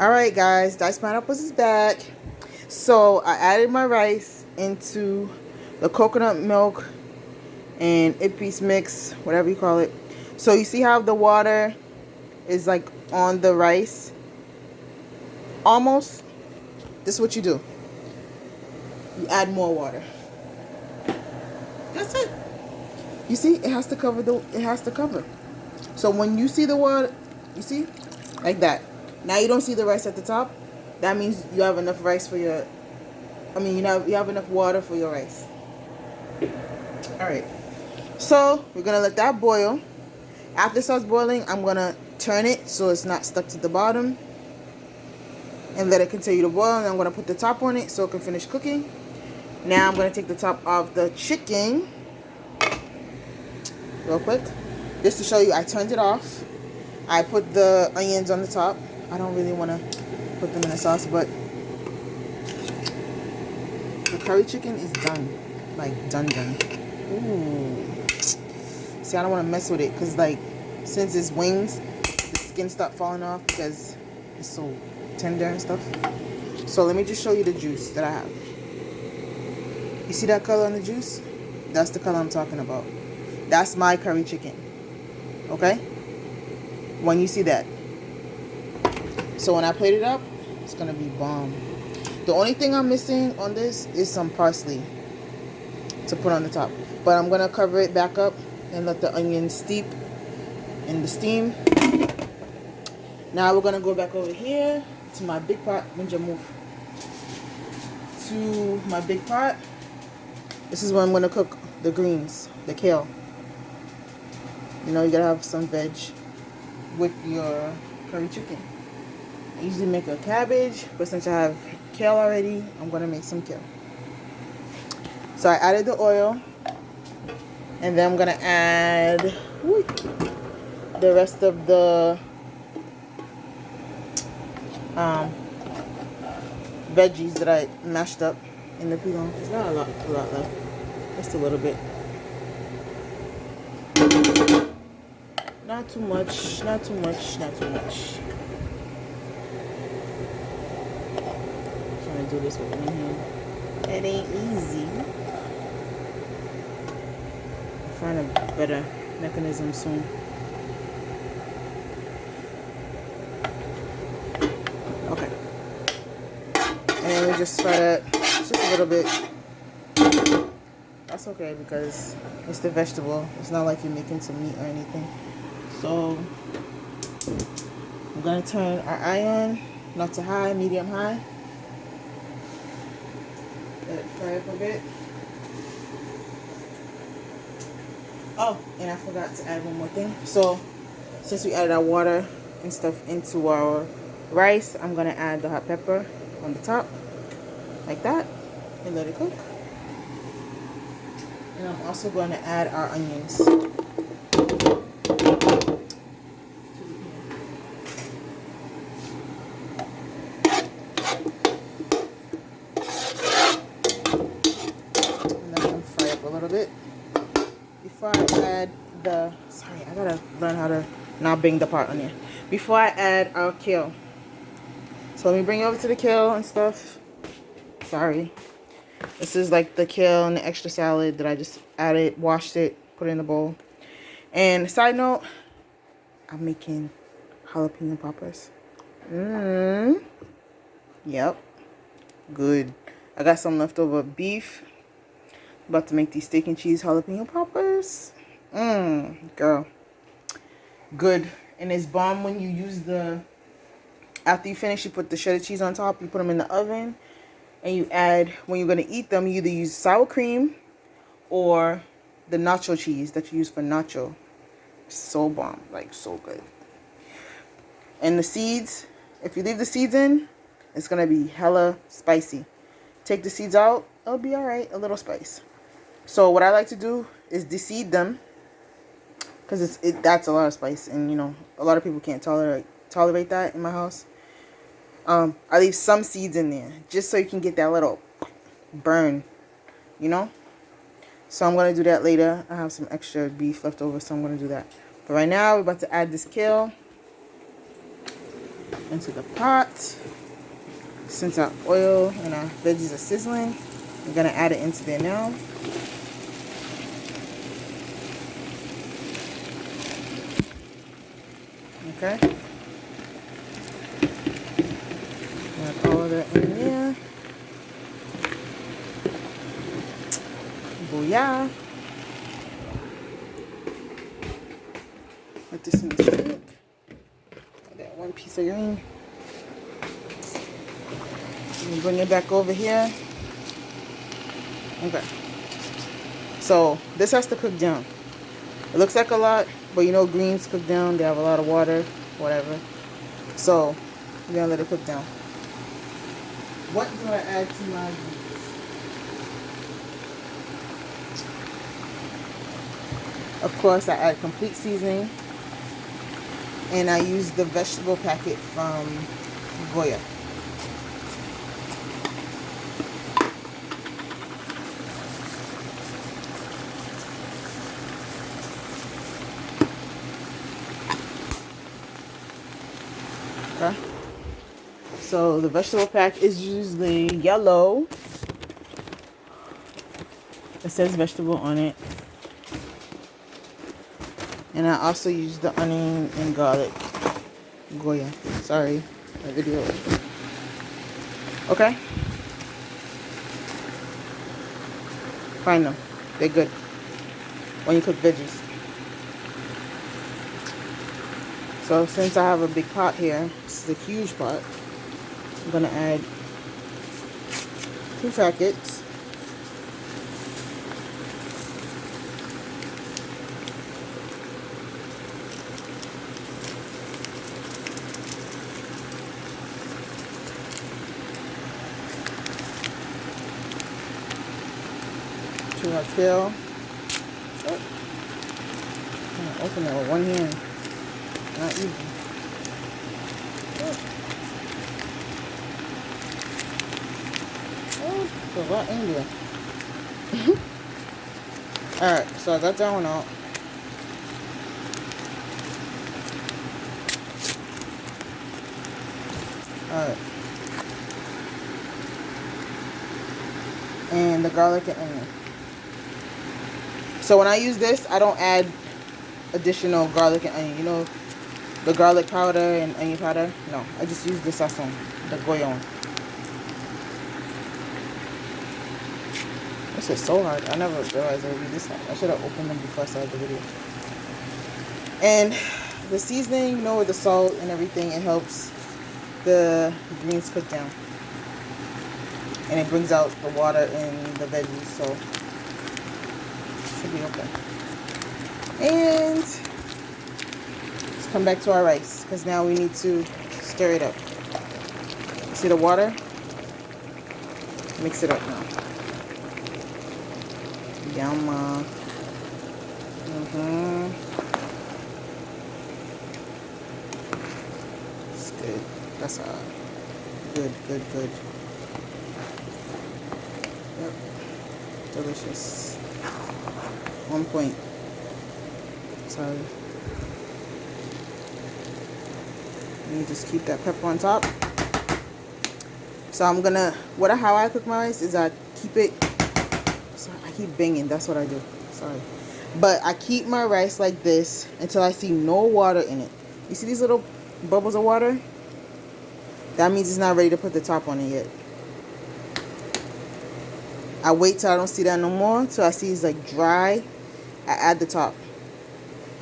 Alright guys, diced pineapples is back. So I added my rice into the coconut milk and piece mix, whatever you call it. So you see how the water is like on the rice? Almost. This is what you do. You add more water. That's it. You see, it has to cover. So when you see the water, you see? Like that. Now you don't see the rice at the top. That means you have enough rice for your, you have enough water for your rice. Alright. So we're going to let that boil. After it starts boiling, I'm going to turn it so it's not stuck to the bottom. And let it continue to boil. And I'm going to put the top on it so it can finish cooking. Now I'm going to take the top off the chicken. Real quick. Just to show you, I turned it off. I put the onions on the top. I don't really want to put them in the sauce, but the curry chicken is done. Like, done. Ooh. See, I don't want to mess with it because, like, since it's wings, the skin stopped falling off because it's so tender and stuff. So let me just show you the juice that I have. You see that color on the juice? That's the color I'm talking about. That's my curry chicken. Okay? When you see that. So when I plate it up, it's going to be bomb. The only thing I'm missing on this is some parsley to put on the top. But I'm going to cover it back up and let the onions steep in the steam. Now we're going to go back over here to my big pot. Ninja, move. To my big pot. This is where I'm going to cook the greens, the kale. You know, you got to have some veg with your curry chicken. I usually make a cabbage, but since I have kale already, I'm going to make some kale. So I added the oil, and then I'm going to add the rest of the veggies that I mashed up in the pilon. There's not a lot left, just a little bit. Not too much. Trying to do this with one hand. It ain't easy. I'll find a better mechanism soon. Okay. And then we just fry that just a little bit. That's okay because it's the vegetable. It's not like you're making some meat or anything. So I'm gonna turn our iron, not to high, medium high. Let it fry up a bit. Oh, and I forgot to add one more thing. So since we added our water and stuff into our rice, I'm gonna add the hot pepper on the top, like that, and let it cook. And I'm also going to add our onions. And let them fry up a little bit. Before I add the... Sorry, I gotta learn how to not bring the part on here. Before I add our kale. So let me bring it over to the kale and stuff. Sorry. This is like the kale and the extra salad that I just added, washed it, put it in the bowl. And side note, I'm making jalapeno poppers. Yep. Good. I got some leftover beef. About to make these steak and cheese jalapeno poppers. Girl. Good. And it's bomb when you use the... After you finish, you put the cheddar cheese on top. You put them in the oven. And you add, when you're going to eat them, you either use sour cream or the nacho cheese that you use for nacho. So bomb. Like, so good. And the seeds, if you leave the seeds in, it's going to be hella spicy. Take the seeds out, it'll be alright. A little spice. So what I like to do is de-seed them. Because that's a lot of spice. And, you know, a lot of people can't tolerate that in my house. I leave some seeds in there just so you can get that little burn, you know. So I'm going to do that later. I have some extra beef left over, so I'm going to do that. But right now, we're about to add this kale. into the pot. Since our oil and our veggies are sizzling, I'm gonna add it into there now. Okay. I'm gonna throw that in there. Booyah. Put this in the sink. That one piece of green. And bring it back over here. Okay. So this has to cook down. It looks like a lot, but you know greens cook down. They have a lot of water, whatever. So we're gonna let it cook down. What do I add to my greens? Of course, I add complete seasoning, and I use the vegetable packet from Goya. Okay. So the vegetable pack is usually yellow. It says vegetable on it. And I also use the onion and garlic. Goya. Sorry, my video. Okay. Find them. They're good when you cook veggies. So since I have a big pot here, this is a huge pot, I'm gonna add 2 packets. To our kale. Oh. I'm gonna open it with one hand. Not easy. Oh, there's a lot in there. Alright, so I got that one out. Alright. And the garlic and onion. So when I use this, I don't add additional garlic and onion. You know, the garlic powder and onion powder? No, I just use the sazon, the goyon. This is so hard. I never realized it would be this hard. I should have opened them before I started the video. And the seasoning, you know, with the salt and everything, it helps the greens cook down. And it brings out the water in the veggies, so it should be okay. And let's come back to our rice, because now we need to stir it up. See the water? Mix it up now. Yum. It's good. That's good. Yep. Delicious. 1 point. Sorry. You just keep that pepper on top. So I'm gonna, how I cook my rice is I keep it, sorry, I keep banging, that's what I do, sorry. But I keep my rice like this until I see no water in it. You see these little bubbles of water? That means it's not ready to put the top on it yet. I wait till I don't see that no more, till I see it's like dry. I add the top.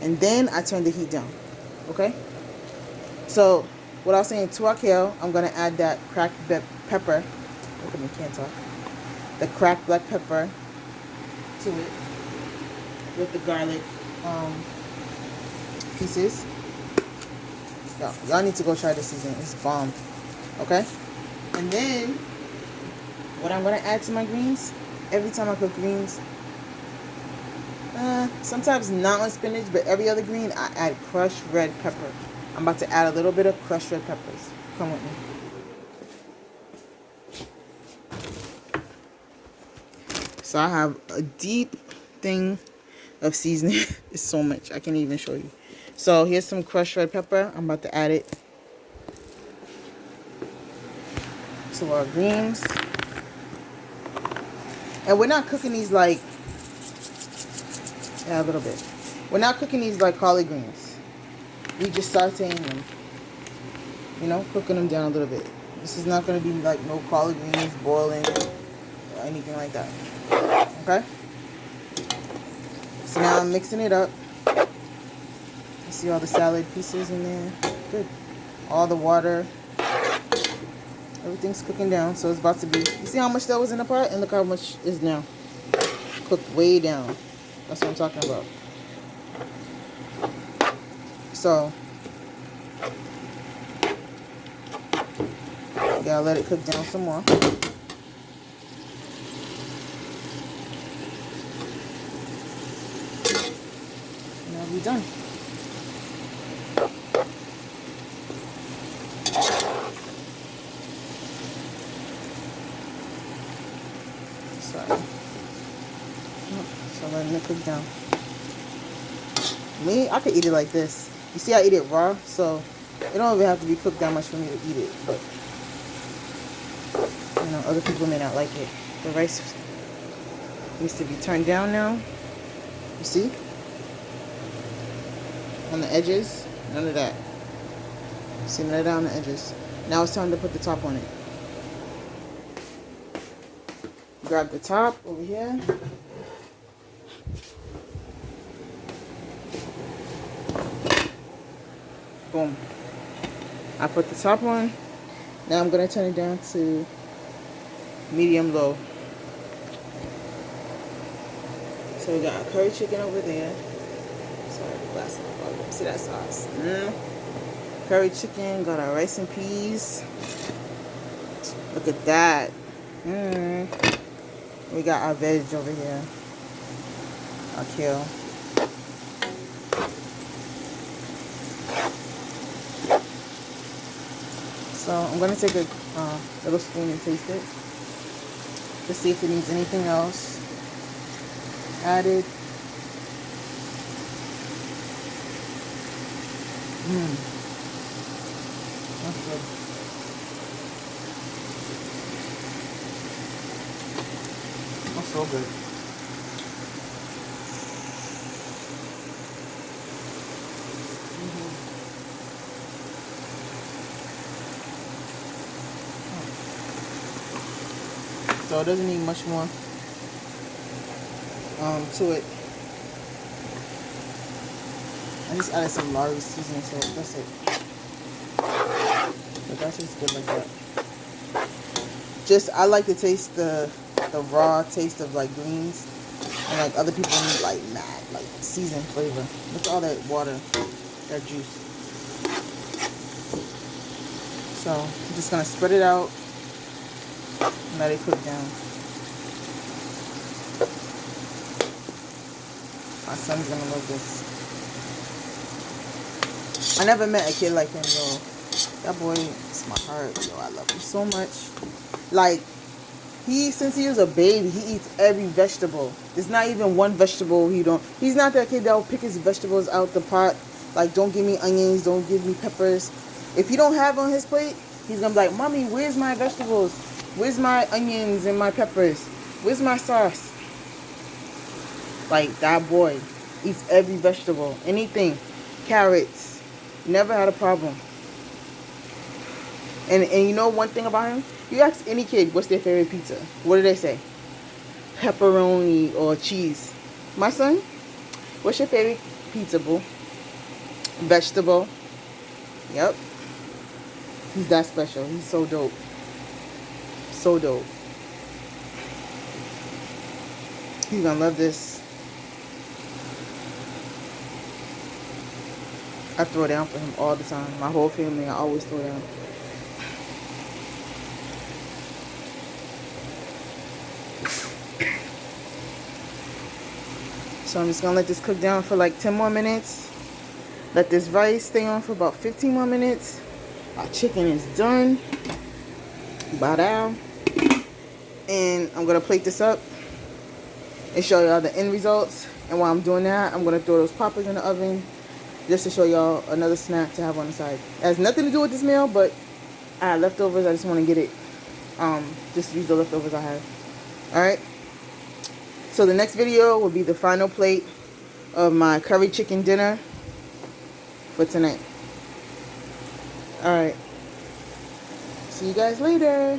And then I turn the heat down. Okay? So, what I was saying, to our kale, I'm going to add that cracked pepper. Look at me, can't talk. The cracked black pepper to it with the garlic pieces. Y'all need to go try this season. It's bomb. Okay? And then, what I'm going to add to my greens, every time I cook greens, sometimes not on spinach, but every other green, I add crushed red pepper. I'm about to add a little bit of crushed red peppers. Come with me. So I have a deep thing of seasoning. It's so much. I can't even show you. So here's some crushed red pepper. I'm about to add it. to our greens. And we're not cooking these like, yeah, a little bit. We're not cooking these like collard greens. We just sauteing them. You know, cooking them down a little bit. This is not going to be like no collard greens boiling or anything like that. Okay? So now I'm mixing it up. You see all the salad pieces in there? Good. All the water. Everything's cooking down. So it's about to be... You see how much that was in the pot? And look how much is now. Cooked way down. That's what I'm talking about. So... gotta let it cook down some more. Now we're done. Sorry. So letting it cook down. Me, I could eat it like this. You see, I eat it raw, so it don't even have to be cooked that much for me to eat it. But you know, other people may not like it. The rice needs to be turned down now. You see? On the edges, none of that. See, none of that on the edges. Now it's time to put the top on it. Grab the top over here. Boom. I put the top on. Now I'm going to turn it down to medium low. So we got our curry chicken over there. Sorry, the glass of water. See that sauce? Curry chicken. Got our rice and peas. Look at that. We got our veg over here. Our kale. So I'm going to take a little spoon and taste it to see if it needs anything else added. That's good. That's so good. So it doesn't need much more to it. I just added some Lari seasoning, so that's it. But that tastes good like that. Just, I like to taste the raw taste of like greens. And like other people need like mad, like seasoned flavor. Look at all that water, that juice. So I'm just gonna spread it out. Let it cook down. My son's gonna love this. I never met a kid like him, though. That boy is my heart. Yo, I love him so much. Like, since he was a baby, he eats every vegetable. There's not even one vegetable he's not that kid that will pick his vegetables out the pot. Like, don't give me onions, don't give me peppers. If he don't have on his plate, he's gonna be like, Mommy, where's my vegetables? Where's my onions and my peppers? Where's my sauce? Like, that boy eats every vegetable. Anything. Carrots. Never had a problem. And you know one thing about him? You ask any kid what's their favorite pizza. What do they say? Pepperoni or cheese. My son, what's your favorite pizza, boo? Vegetable. Yep. He's that special. He's so dope. So dope. He's gonna love this. I throw down for him all the time. My whole family, I always throw down. So I'm just gonna let this cook down for like 10 more minutes. Let this rice stay on for about 15 more minutes. Our chicken is done. Bow down. And I'm gonna plate this up and show y'all the end results. And while I'm doing that, I'm gonna throw those poppers in the oven just to show y'all another snack to have on the side. It has nothing to do with this meal, but I had leftovers. I just want to get it Just use the leftovers I have. Alright. So the next video will be the final plate of my curry chicken dinner for tonight. Alright. See you guys later.